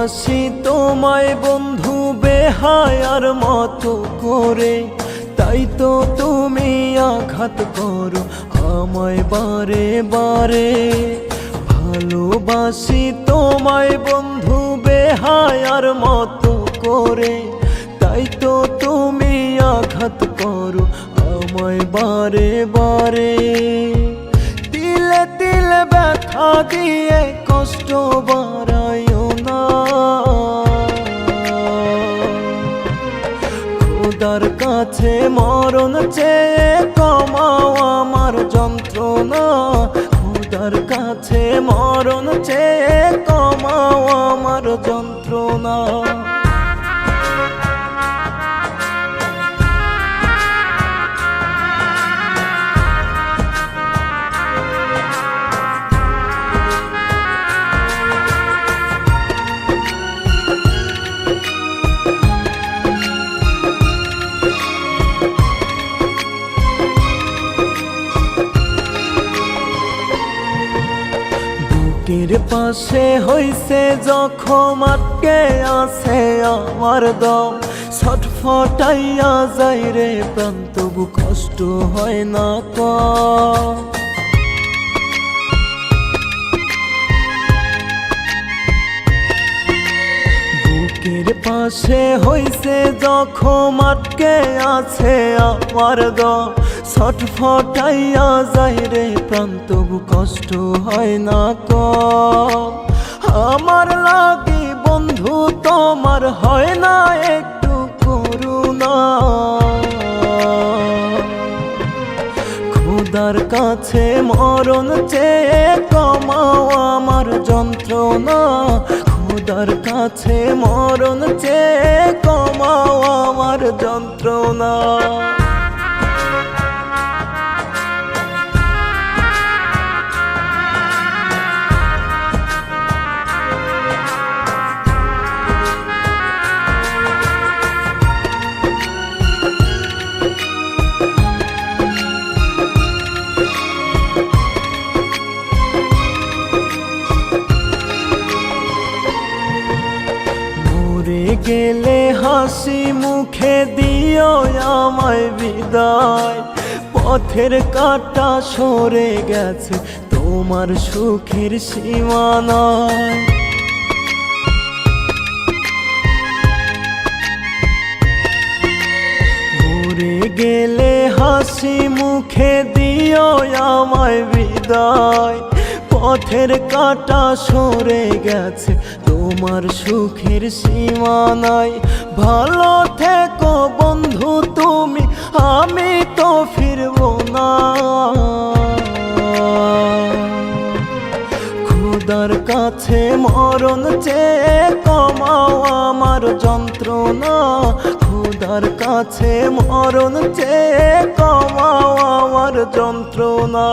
ভালোবাসি তোমায় বন্ধু বেহায়ার মতো করে, তাই তো তুমি আঘাত করো আমায় বারে বারে। ভালোবাসি তোমায় বন্ধু বেহায়ার মতো করে, তাই তো তুমি আঘাত করো আমায় বারে বারে। তিলে তিলে ব্যথা দিয়ে কষ্ট বাড়াইও না, খোদার কাছে মরণ চেয়ে কমাও আমার যন্ত্রণা। খোদার কাছে মরণ চেয়ে কমাও আমার যন্ত্রণা। বুকের পাশে হইছে জখম, আটকে আছে আমার দম, ছটফটাইয়া যায় রে প্রাণ, তবু কষ্ট হয় না কম। বুকের পাশে হইছে জখম, আটকে আছে আমার দম, ছটফটাইয়া যায় রে প্রাণ, তবু কষ্ট হয় না কম। আমার লাগি বন্ধু তোমার হয় না একটু করুণা, খোদার কাছে মরণ চেয়ে কমাও আমার যন্ত্রণা। খোদার কাছে মরণ চেয়ে কমাও আমার যন্ত্রণা। গেলে হাসি মুখে দিও আমায় বিদায়, পথের কাঁটা সরে গেছে তোমার সুখের সীমানায়। মরে গেলে হাসি মুখে দিও আমায় বিদায়, পথের কাঁটা সরে গেছে তোমার সুখের সীমানায়। ভালো থেকো বন্ধু তুমি, আমি তো ফিরবো না। খোদার কাছে মরণ চেয়ে কমাও আমার যন্ত্রণা। খোদার কাছে মরণ চেয়ে কমাও আমার যন্ত্রণা।